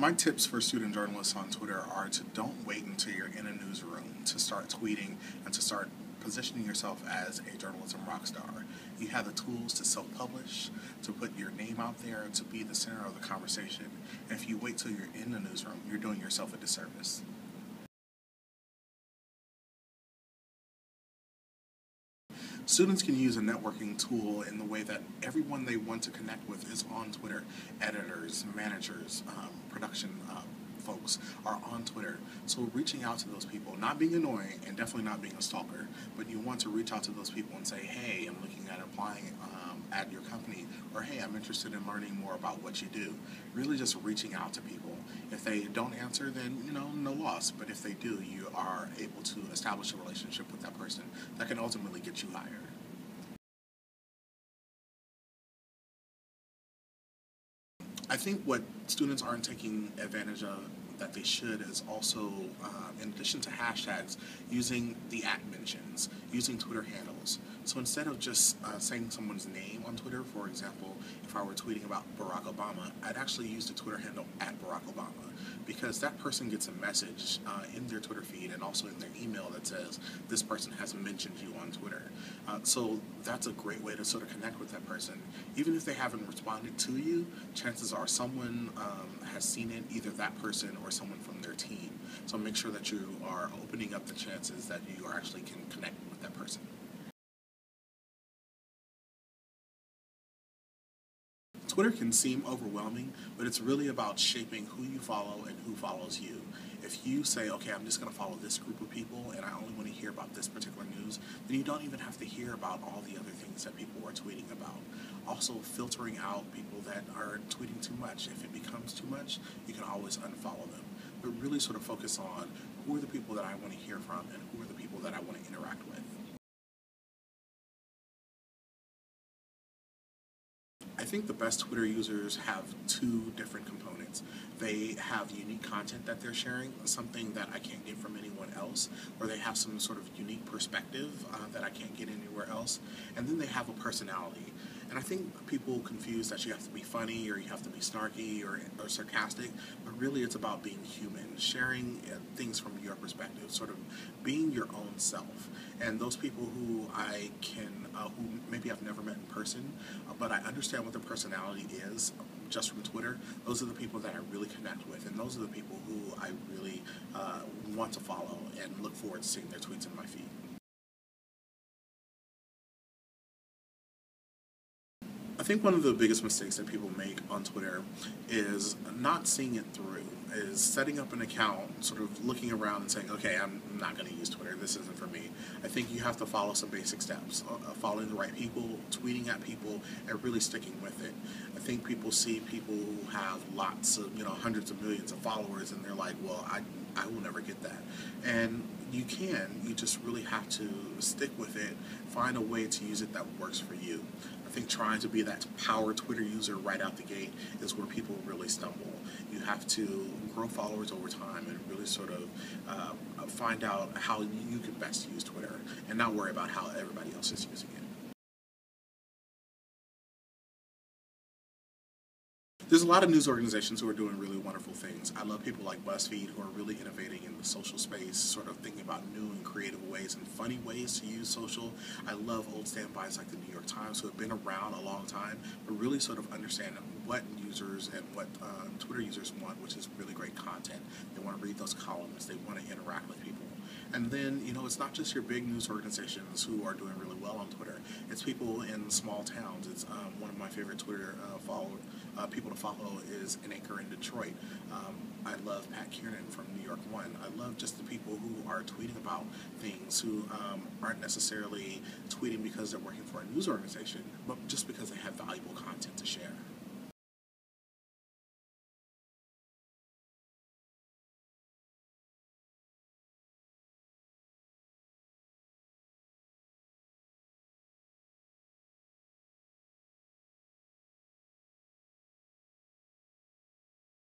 My tips for student journalists on Twitter are to don't wait until you're in a newsroom to start tweeting and to start positioning yourself as a journalism rock star. You have the tools to self-publish, to put your name out there, to be the center of the conversation. And if you wait till you're in the newsroom, you're doing yourself a disservice. Students can use a networking tool in the way that everyone they want to connect with is on Twitter. Editors, managers, production folks are on Twitter. So reaching out to those people, not being annoying and definitely not being a stalker, but you want to reach out to those people and say, hey, I'm looking at applying at your company, or hey, I'm interested in learning more about what you do. Really just reaching out to people. If they don't answer, then, no loss. But if they do, you are able to establish a relationship with that person that can ultimately get you hired. I think what students aren't taking advantage of that they should is also, in addition to hashtags, using the @mentions, using Twitter handles. So instead of just saying someone's name on Twitter, for example, if I were tweeting about Barack Obama, I'd actually use the Twitter handle @Barack Obama, because that person gets a message in their Twitter feed and also in their email that says this person has mentioned you on Twitter. So that's a great way to sort of connect with that person. Even if they haven't responded to you, chances are someone has seen it, either that person or someone from their team. So make sure that you are opening up the chances that you actually can connect with that person. Twitter can seem overwhelming, but it's really about shaping who you follow and who follows you. If you say, okay, I'm just going to follow this group of people and I only want to hear about this particular news, then you don't even have to hear about all the other things that people are tweeting about. Also, filtering out people that are tweeting too much. If it becomes too much, you can always unfollow them. But really sort of focus on who are the people that I want to hear from and who are the people that I want to interact with. I think the best Twitter users have two different components. They have unique content that they're sharing, something that I can't get from anyone else, or they have some sort of unique perspective that I can't get anywhere else, and then they have a personality. And I think people confuse that you have to be funny or you have to be snarky or sarcastic, but really it's about being human, sharing things from your perspective, sort of being your own self. And those people who I can, who maybe I've never met in person, but I understand what their personality is just from Twitter, those are the people that I really connect with, and those are the people who I really want to follow and look forward to seeing their tweets in my feed. I think one of the biggest mistakes that people make on Twitter is not seeing it through, is setting up an account, sort of looking around and saying, okay, I'm not going to use Twitter, this isn't for me. I think you have to follow some basic steps, following the right people, tweeting at people, and really sticking with it. I think people see people who have lots of, hundreds of millions of followers, and they're like, well, I will never get that. And you just really have to stick with it, find a way to use it that works for you. I think trying to be that power Twitter user right out the gate is where people really stumble. You have to grow followers over time and really sort of find out how you can best use Twitter and not worry about how everybody else is using it. There's a lot of news organizations who are doing really wonderful things. I love people like BuzzFeed who are really innovating in the social space, sort of thinking about new and creative ways and funny ways to use social. I love old standbys like the New York Times, who have been around a long time, but really sort of understand what users and what Twitter users want, which is really great content. They want to read those columns. They want to interact with people. And then, it's not just your big news organizations who are doing really well on Twitter. It's people in small towns. It's one of my favorite Twitter people to follow is an anchor in Detroit. I love Pat Kiernan from New York One. I love just the people who are tweeting about things, who aren't necessarily tweeting because they're working for a news organization, but just because they have valuable content to share.